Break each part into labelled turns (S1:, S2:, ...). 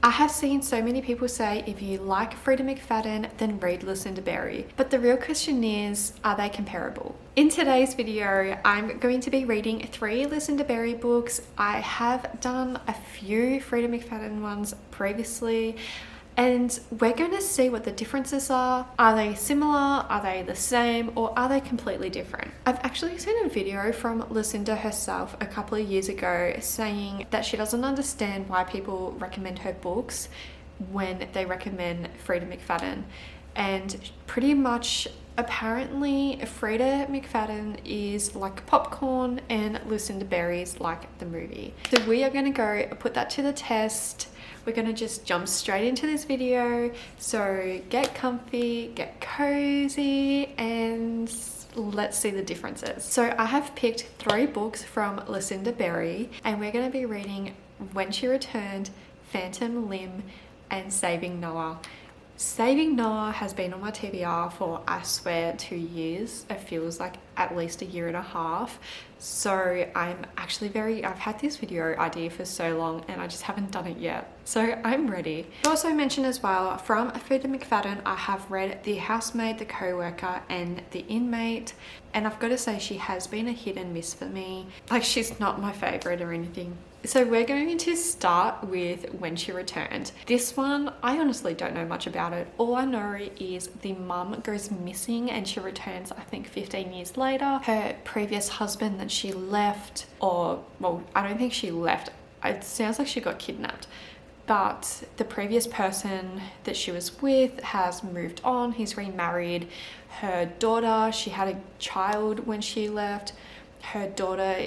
S1: I have seen so many people say if you like Freda McFadden, then read Lucinda Berry. But the real question is, are they comparable? In today's video, I'm going to be reading 3 Lucinda Berry books. I have done a few Freda McFadden ones previously, and we're going to see what the differences are. Are they similar? Are they the same? Or are they completely different? I've actually seen a video from Lucinda herself a couple of years ago saying that she doesn't understand why people recommend her books when they recommend Freda McFadden. And pretty much apparently Freda McFadden is like popcorn and Lucinda Berry is like the movie. So we are going to go put that to the test. We're going to just jump straight into this video. So get comfy, get cozy, and let's see the differences. So I have picked 3 books from Lucinda Berry, and we're going to be reading When She Returned, Phantom Limb, and Saving Noah. Saving Noah has been on my TBR for, I swear, 2 years. It feels like at least a year and a half. So I'm actually I've had this video idea for so long and I just haven't done it yet. So I'm ready. I also mentioned as well, from Freda McFadden, I have read The Housemaid, The Co-Worker, and The Inmate. And I've got to say, she has been a hit and miss for me. Like, she's not my favorite or anything. So we're going to start with When She Returned. This one, I honestly don't know much about it. All I know is the mum goes missing and she returns, I think 15 years later. Her previous husband that she left, or, well, I don't think she left. It sounds like she got kidnapped. But the previous person that she was with has moved on. He's remarried. Her daughter, she had a child when she left. Her daughter,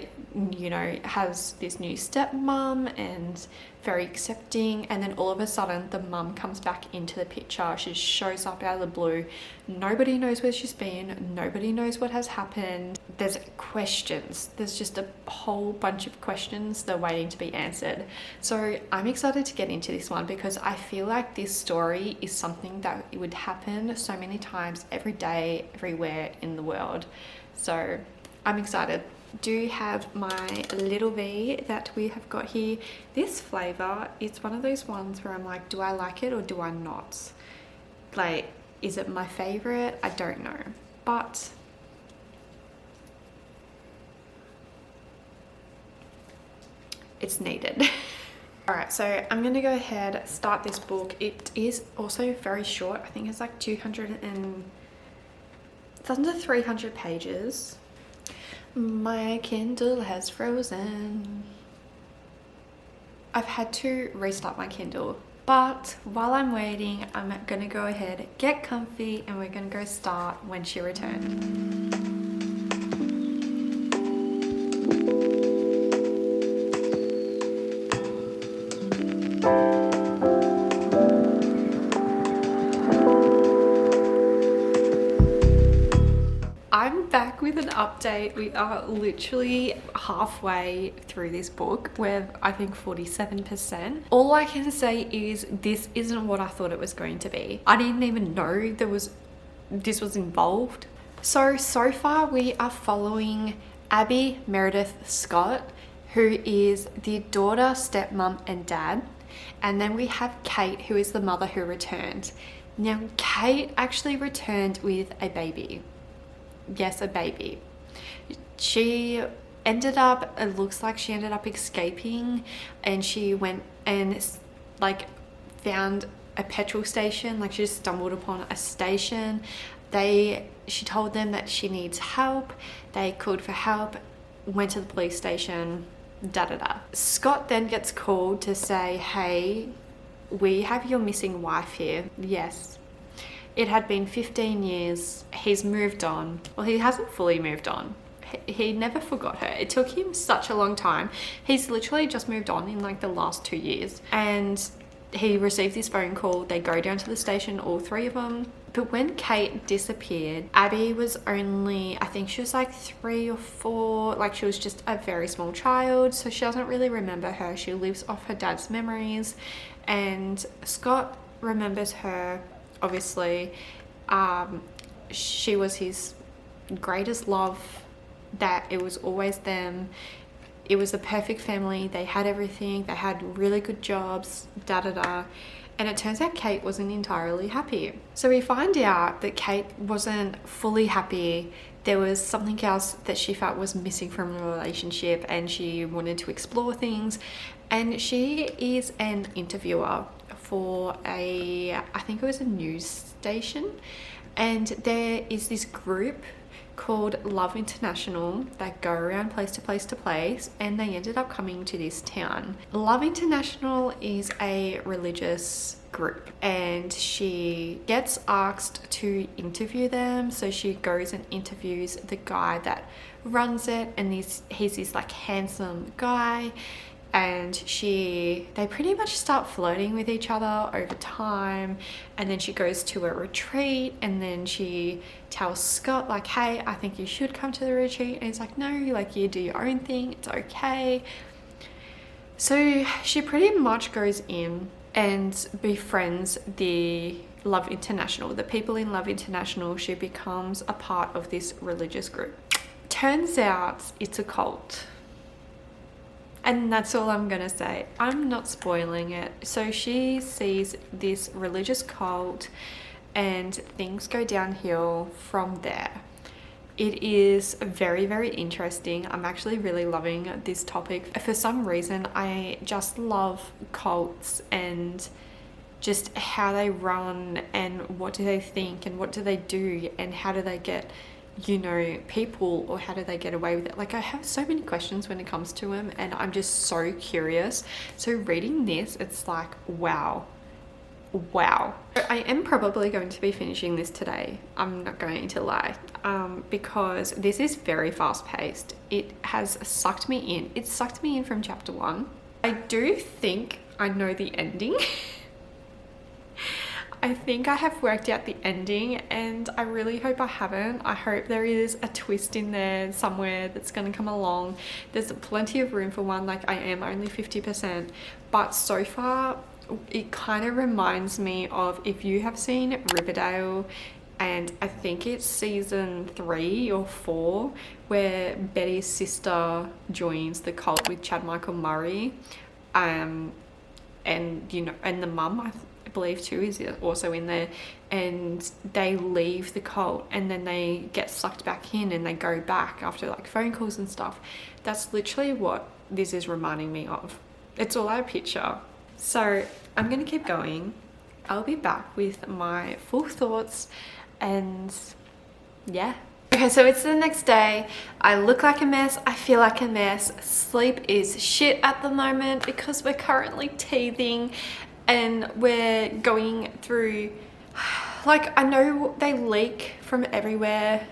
S1: you know, has this new stepmom and very accepting, and then all of a sudden the mum comes back into the picture. She shows up out of the blue. Nobody knows where she's been. Nobody knows what has happened. There's questions. There's just a whole bunch of questions that are waiting to be answered. So I'm excited to get into this one because I feel like this story is something that would happen so many times every day, everywhere in the world. So I'm excited. Do have my little V that we have got here. This flavor, it's one of those ones where I'm like, do I like it or do I not? Like, is it my favorite? I don't know, but it's needed. All right, so I'm gonna go ahead, start this book. It is also very short. I think it's like it's under 300 pages. My Kindle has frozen. I've had to restart my Kindle, but while I'm waiting, I'm gonna go ahead, get comfy, and we're gonna go start When She Returned. I'm back with an update. We are literally halfway through this book. We're, I think, 47%. All I can say is this isn't what I thought it was going to be. I didn't even know this was involved. So far we are following Abby Meredith Scott, who is the daughter, stepmom, and dad. And then we have Kate, who is the mother who returned. Now, Kate actually returned with a baby. Yes, a baby. She ended up, it looks like she ended up escaping, and she went and like found a petrol station. Like, she just stumbled upon a station. She told them that she needs help. They called for help, went to the police station, Scott then gets called to say, hey, we have your missing wife here. Yes. It had been 15 years. He's moved on. Well, he hasn't fully moved on. He never forgot her. It took him such a long time. He's literally just moved on in like the last 2 years. And he received this phone call. They go down to the station, all 3 of them. But when Kate disappeared, Abby was only, I think she was like 3 or 4. Like, she was just a very small child. So she doesn't really remember her. She lives off her dad's memories. And Scott remembers her. Obviously, she was his greatest love, that it was always them. it was the perfect family. They had everything. They had really good jobs, da-da-da. And it turns out Kate wasn't entirely happy. So we find out that Kate wasn't fully happy. There was something else that she felt was missing from the relationship, and she wanted to explore things. And she is an interviewer for I think it was a news station. And there is this group called Love International that go around place to place to place, and they ended up coming to this town. Love International is a religious group, and she gets asked to interview them. So she goes and interviews the guy that runs it, and he's this like handsome guy, and they pretty much start flirting with each other over time. And then she goes to a retreat, and then she tells Scott like, hey, I think you should come to the retreat. And he's like, no, like, you do your own thing, it's okay. So she pretty much goes in and befriends the Love International, the people in Love International. She becomes a part of this religious group. Turns out it's a cult. And that's all I'm gonna say. I'm not spoiling it. So she sees this religious cult, and things go downhill from there. It is very, very interesting. I'm actually really loving this topic. For some reason, I just love cults and just how they run, and what do they think, and what do they do, and how do they get, you know, people, or how do they get away with it? Like, I have so many questions when it comes to them, and I'm just so curious. So reading this, it's like, wow. I am probably going to be finishing this today, I'm not going to lie, because this is very fast paced. It has sucked me in. It sucked me in from chapter 1. I do think I know the ending. I think I have worked out the ending, and I really hope I haven't. I hope there is a twist in there somewhere that's going to come along. There's plenty of room for one. Like, I am only 50%, but so far it kind of reminds me of, if you have seen Riverdale, and I think it's season 3 or 4, where Betty's sister joins the cult with Chad Michael Murray, and you know, and the mum, I believe too, is also in there, and they leave the cult, and then they get sucked back in, and they go back after like phone calls and stuff. That's literally what this is reminding me of. It's all I picture. So I'm gonna keep going. I'll be back with my full thoughts, and yeah. Okay, so it's the next day. I look like a mess. I feel like a mess. Sleep is shit at the moment because we're currently teething, and we're going through, like, I know they leak from everywhere,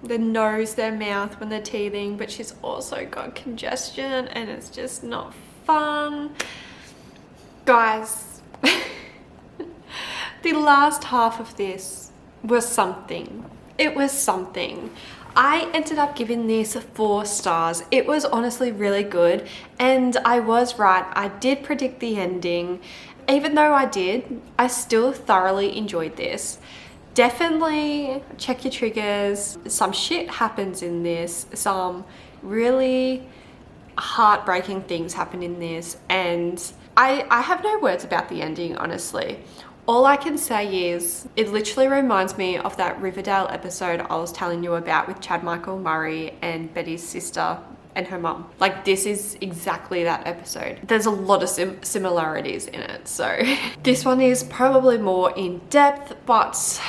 S1: their nose, their mouth when they're teething, but she's also got congestion, and it's just not fun. Guys, the last half of this was something. It was something. I ended up giving this 4 stars. It was honestly really good, and I was right. I did predict the ending. Even though I did, I still thoroughly enjoyed this. Definitely check your triggers. Some shit happens in this. Some really heartbreaking things happen in this, and I have no words about the ending, honestly. All I can say is it literally reminds me of that Riverdale episode I was telling you about with Chad Michael Murray and Betty's sister and her mum. Like, this is exactly that episode. There's a lot of similarities in it. So this one is probably more in depth, but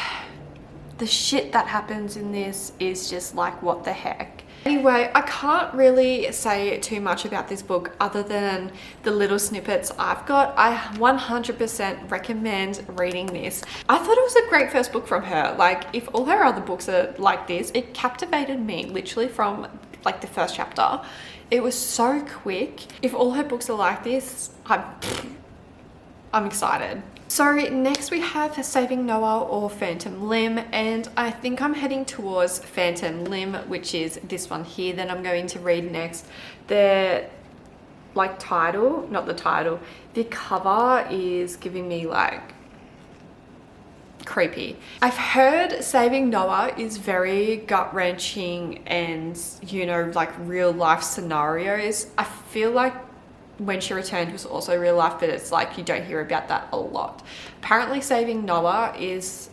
S1: the shit that happens in this is just like, what the heck. Anyway, I can't really say too much about this book other than the little snippets I've got. I 100% recommend reading this. I thought it was a great first book from her. Like, if all her other books are like this, it captivated me literally from like the first chapter. It was so quick. If all her books are like this, I'm excited. So next we have Saving Noah or Phantom Limb, and I think I'm heading towards Phantom Limb, which is this one here that I'm going to read next. The like title, not the title, the cover is giving me like creepy. I've heard Saving Noah is very gut-wrenching and, you know, like real life scenarios. I feel like When She Returned was also real life, but it's like you don't hear about that a lot. Apparently Saving Noah is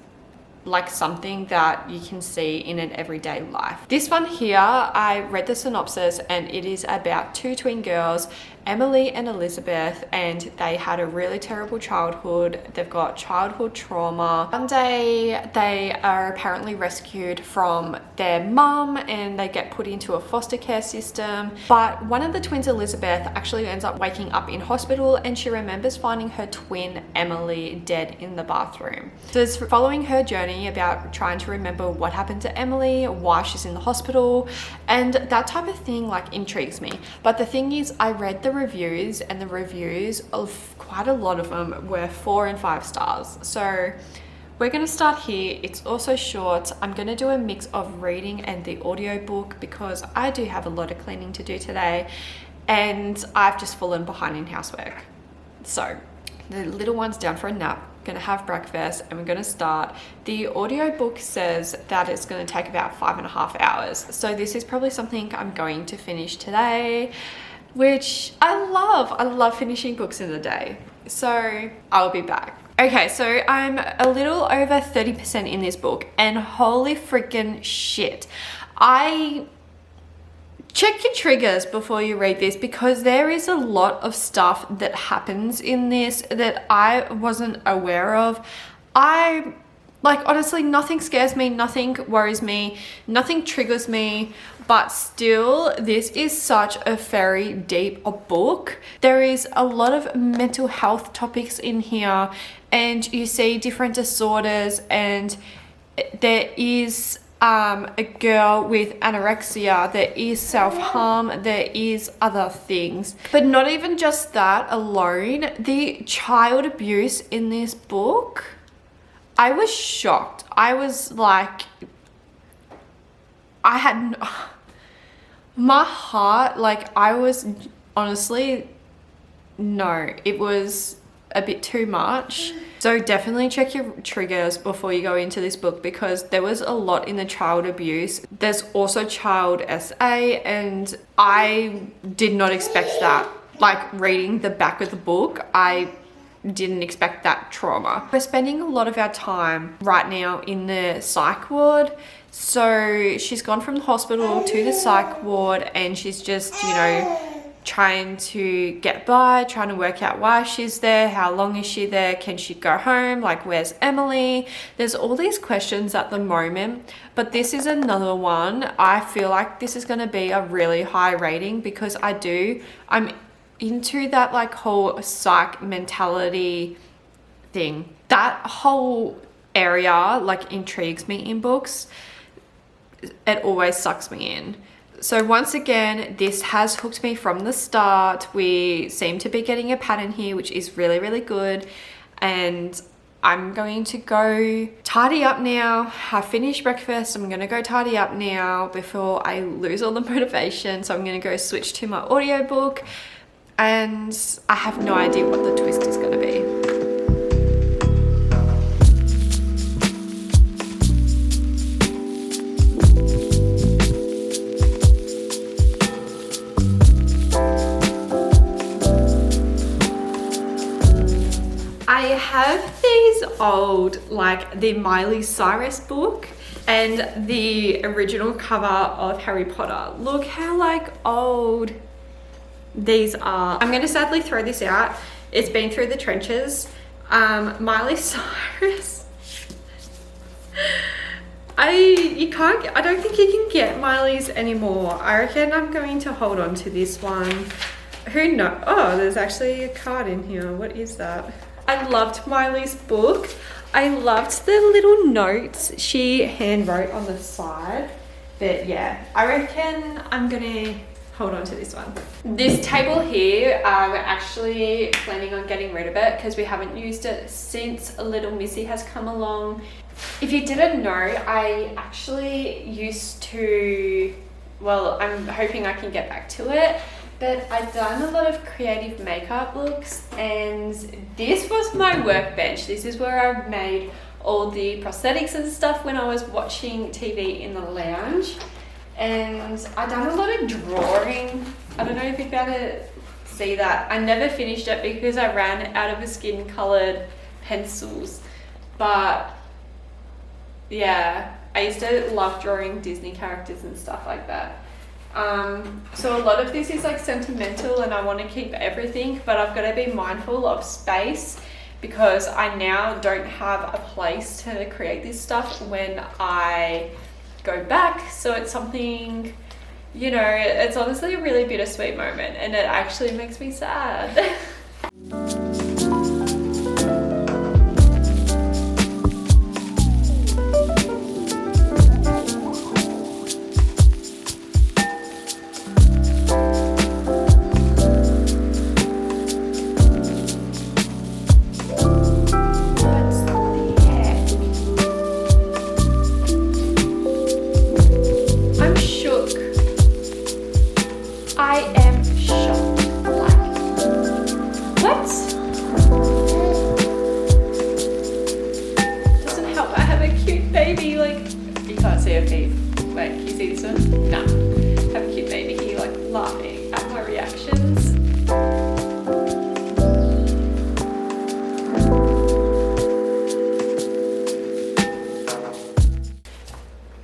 S1: like something that you can see in an everyday life. This one here, I read the synopsis and it is about two twin girls, Emily and Elizabeth, and they had a really terrible childhood. They've got childhood trauma. One day they are apparently rescued from their mum and they get put into a foster care system. But one of the twins, Elizabeth, actually ends up waking up in hospital and she remembers finding her twin Emily dead in the bathroom. So it's following her journey about trying to remember what happened to Emily, why she's in the hospital, and that type of thing like intrigues me. But the thing is, I read the reviews and the reviews of quite a lot of them were 4 and 5 stars. So we're going to start here. It's also short. I'm going to do a mix of reading and the audiobook because I do have a lot of cleaning to do today and I've just fallen behind in housework. So the little one's down for a nap, gonna have breakfast, and we're gonna start. The audiobook says that it's gonna take about 5.5 hours. So this is probably something I'm going to finish today, which I love. I love finishing books in a day. So I'll be back. Okay, so I'm a little over 30% in this book and holy freaking shit. Check your triggers before you read this because there is a lot of stuff that happens in this that I wasn't aware of. Honestly, nothing scares me, nothing worries me, nothing triggers me, but still, this is such a very deep book. There is a lot of mental health topics in here and you see different disorders, and there is a girl with anorexia, there is self-harm, there is other things. But not even just that alone, the child abuse in this book, I was shocked. I was like, my heart, like I was honestly, no, it was a bit too much. So definitely check your triggers before you go into this book because there was a lot in the child abuse. There's also child SA and I did not expect that. Like reading the back of the book, I didn't expect that trauma. We're spending a lot of our time right now in the psych ward. So she's gone from the hospital to the psych ward and she's just, you know, trying to get by, trying to work out why she's there, how long is she there, can she go home, like where's Emily? There's all these questions at the moment, but this is another one. I feel like this is going to be a really high rating because I'm into that like whole psych mentality thing. That whole area like intrigues me in books. It always sucks me in. So once again, this has hooked me from the start. We seem to be getting a pattern here, which is really, really good. And I'm going to go tidy up now. I've finished breakfast. I'm going to go tidy up now before I lose all the motivation. So I'm going to go switch to my audiobook. And I have no idea what the twist is going to be. I have these old, like the Miley Cyrus book and the original cover of Harry Potter. Look how like old these are. I'm going to sadly throw this out. It's been through the trenches. Miley Cyrus. I don't think you can get Miley's anymore. I reckon I'm going to hold on to this one. Who knows? Oh, there's actually a card in here. What is that? I loved Miley's book. I loved the little notes she hand wrote on the side. But yeah, I reckon I'm gonna hold on to this one. This table here, we're actually planning on getting rid of it because we haven't used it since little Missy has come along. If you didn't know, I actually used to, well, I'm hoping I can get back to it. But I've done a lot of creative makeup looks and this was my workbench. This is where I've made all the prosthetics and stuff when I was watching TV in the lounge. And I done a lot of drawing. I don't know if you'd be able to see that. I never finished it because I ran out of the skin colored pencils. But yeah, I used to love drawing Disney characters and stuff like that. So a lot of this is like sentimental and I want to keep everything, but I've got to be mindful of space because I now don't have a place to create this stuff when I go back. So it's something, you know, it's honestly a really bittersweet moment and it actually makes me sad.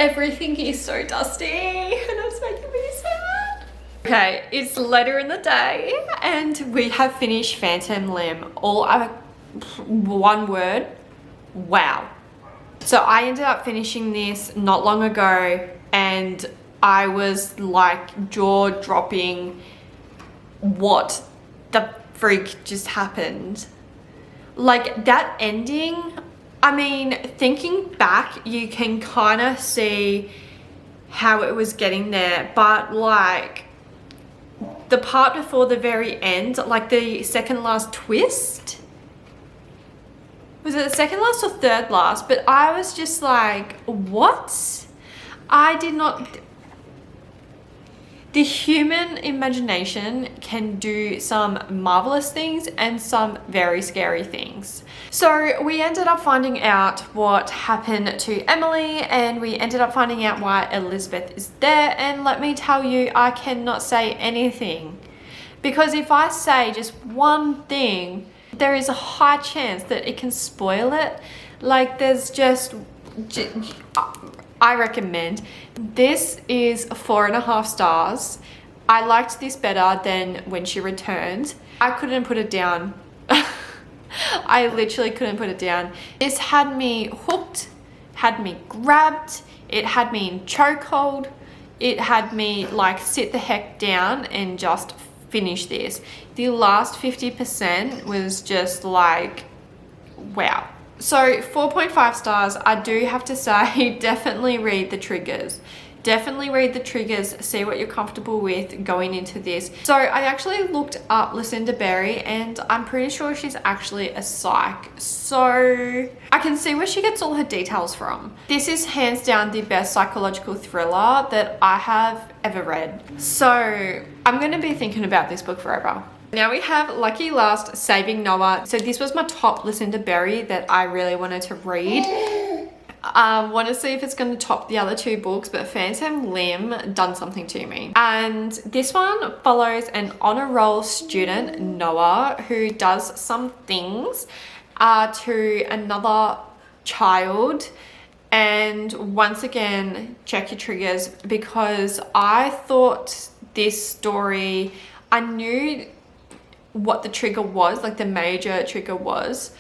S1: Everything is so dusty and it's making me sad. Okay, it's later in the day and we have finished Phantom Limb. All one word, wow. So I ended up finishing this not long ago and I was like jaw dropping. What the freak just happened? Like that ending, I mean, thinking back, you can kind of see how it was getting there, but like the part before the very end, like the second last twist, was it the second last or third last? But I was just like, what? I did not. The human imagination can do some marvelous things and some very scary things. So we ended up finding out what happened to Emily and we ended up finding out why Elizabeth is there. And let me tell you, I cannot say anything because if I say just one thing, there is a high chance that it can spoil it. Like there's just I recommend. This is 4.5 stars. I liked this better than When She Returned. I couldn't put it down. I literally couldn't put it down. This had me hooked, had me grabbed, it had me in chokehold, it had me like sit the heck down and just finish this. The last 50% was just like, wow. So 4.5 stars. I do have to say, definitely read the triggers. Definitely read the triggers, see what you're comfortable with going into this. So I actually looked up Lucinda Berry and I'm pretty sure she's actually a psych. So I can see where she gets all her details from. This is hands down the best psychological thriller that I have ever read. So I'm going to be thinking about this book forever. Now we have Lucky Last, Saving Noah. So this was my top Lucinda Berry that I really wanted to read. Want to see if it's going to top the other two books, but Phantom Limb done something to me. And this one follows an honor roll student, Noah, who does some things to another child. And once again, check your triggers, because I thought this story, I knew what the trigger was, like the major trigger was,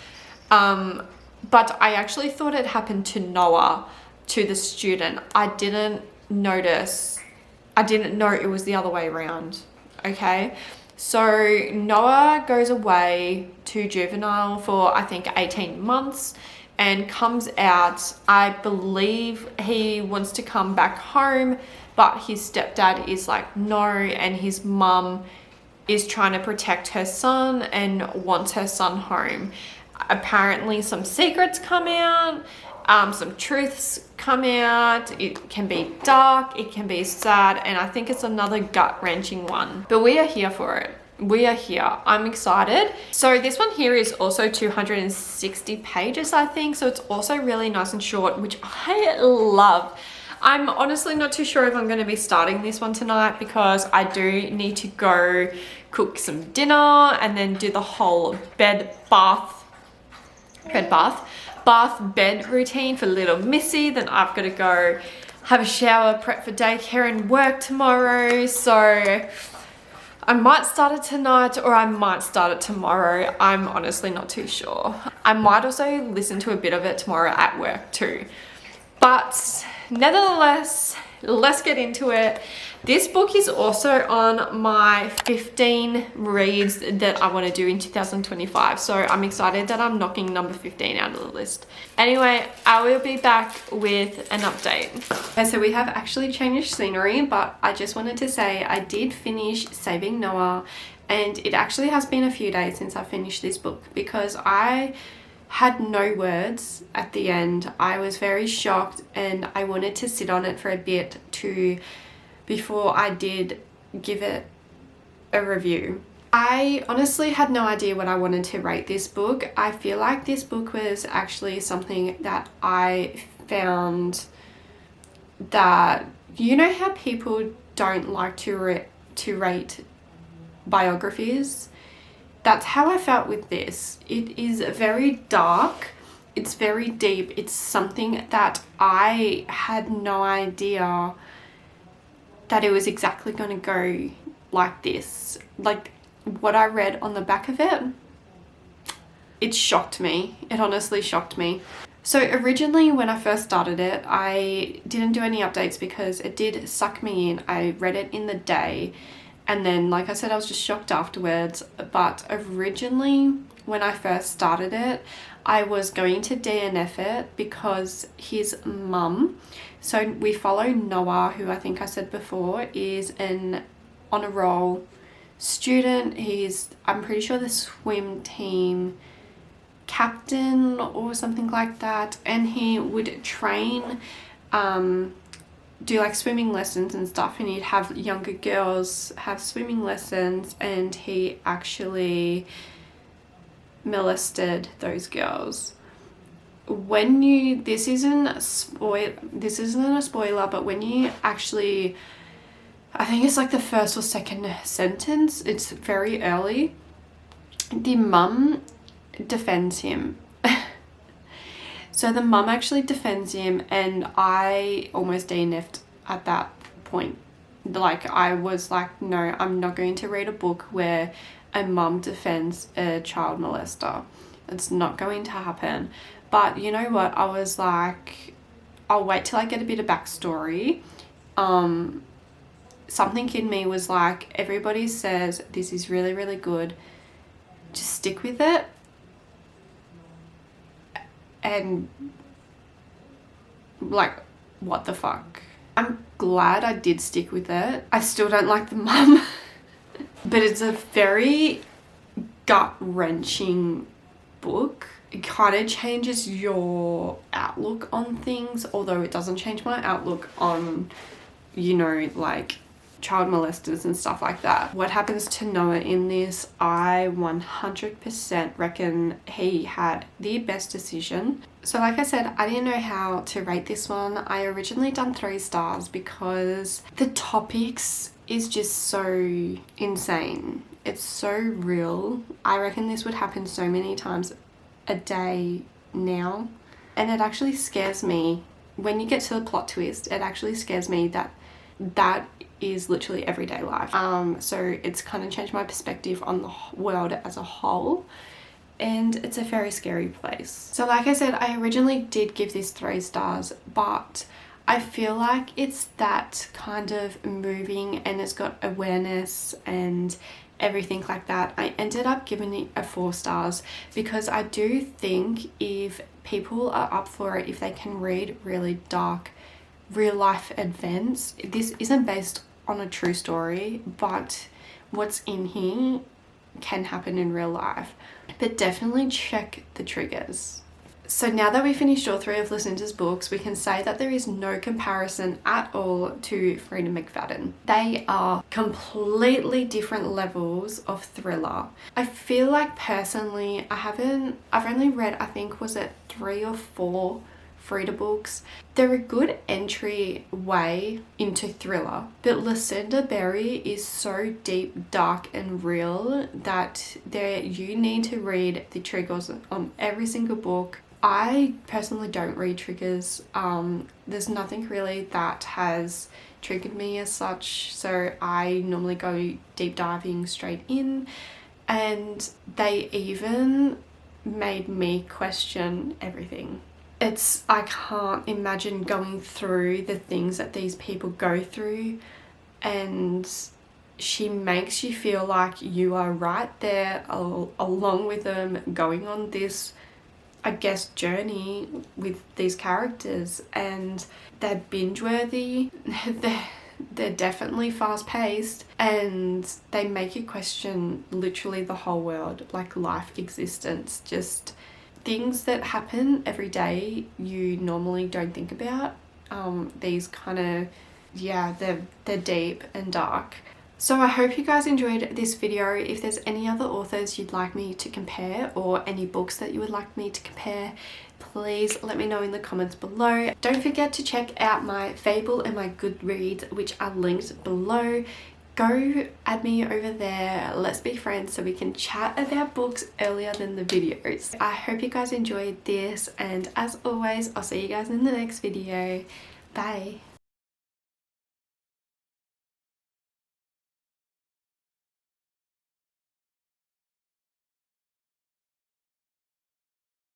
S1: but I actually thought it happened to Noah, to the student. I didn't know it was the other way around. Okay, so Noah goes away to juvenile for I think 18 months and comes out. I believe he wants to come back home, but his stepdad is like no, and his mum is trying to protect her son and wants her son home. Apparently some secrets come out, some truths come out. It can be dark, it can be sad, and I think it's another gut-wrenching one. But we are here for it. we are here. I'm excited. So this one here is also 260 pages, I think. So it's also really nice and short, which I love. I'm honestly not too sure if I'm going to be starting this one tonight because I do need to go cook some dinner and then do the whole bed routine for little Missy. Then I've got to go have a shower, prep for daycare and work tomorrow. So I might start it tonight or I might start it tomorrow. I'm honestly not too sure. I might also listen to a bit of it tomorrow at work too. But nevertheless, let's get into it. This book is also on my 15 reads that I want to do in 2025. So I'm excited that I'm knocking number 15 out of the list. Anyway, I will be back with an update. Okay, so we have actually changed scenery, but I just wanted to say I did finish Saving Noah, and it actually has been a few days since I finished this book because I had no words at the end. I was very shocked and I wanted to sit on it for a bit before I did give it a review. I honestly had no idea what I wanted to rate this book. I feel like this book was actually something that I found that, you know how people don't like to rate biographies? That's how I felt with this. It is very dark. It's very deep. It's something that I had no idea that it was exactly going to go like this. Like what I read on the back of it, it shocked me. It honestly shocked me. So originally when I first started it, I didn't do any updates because it did suck me in. I read it in the day. And then, like I said, I was just shocked afterwards. But originally, when I first started it, I was going to DNF it because his mum, so we follow Noah, who I think I said before, is an honor roll student. He's, I'm pretty sure, the swim team captain or something like that. And he would train, do like swimming lessons and stuff, and he'd have younger girls have swimming lessons, and he actually molested those girls. When you, this isn't a spoiler, but when you actually, I think it's like the first or second sentence, it's very early, the mum defends him. So the mum actually defends him, and I almost DNF'd at that point. Like, I was like, no, I'm not going to read a book where a mum defends a child molester. It's not going to happen. But you know what? I was like, I'll wait till I get a bit of backstory. Something in me was like, everybody says this is really, really good. Just stick with it. And like, what the fuck? I'm glad I did stick with it. I still don't like the mum. But it's a very gut-wrenching book. It kind of changes your outlook on things, although it doesn't change my outlook on, you know, like child molesters and stuff like that. What happens to Noah in this, I 100% reckon he had the best decision. So like I said, I didn't know how to rate this one. I originally done 3 stars because the topics is just so insane. It's so real. I reckon this would happen so many times a day now. And it actually scares me. When you get to the plot twist, it actually scares me that that is literally everyday life. So it's kind of changed my perspective on the world as a whole, and it's a very scary place. So like I said, I originally did give this 3 stars, but I feel like it's that kind of moving and it's got awareness and everything like that. I ended up giving it a 4 stars because I do think if people are up for it, if they can read really dark real life events, this isn't based on a true story, but what's in here can happen in real life. But definitely check the triggers. So now that we finished all three of Lucinda's books, we can say that there is no comparison at all to Freda McFadden. They are completely different levels of thriller. I feel like personally, I've only read, I think, was it 3 or 4 Freda books. They're a good entry way into thriller, but Lucinda Berry is so deep, dark and real that you need to read the triggers on every single book. I personally don't read triggers. There's nothing really that has triggered me as such, so I normally go deep diving straight in, and they even made me question everything. I can't imagine going through the things that these people go through, and she makes you feel like you are right there along with them, going on this, I guess, journey with these characters. And they're binge worthy, they're definitely fast paced, and they make you question literally the whole world, like life, existence, just things that happen every day you normally don't think about. These kind of, yeah, they're deep and dark. So I hope you guys enjoyed this video. If there's any other authors you'd like me to compare, or any books that you would like me to compare, please let me know in the comments below. Don't forget to check out my Fable and my Goodreads, which are linked below. Go add me over there. Let's be friends so we can chat about books earlier than the videos. I hope you guys enjoyed this, and as always, I'll see you guys in the next video. Bye.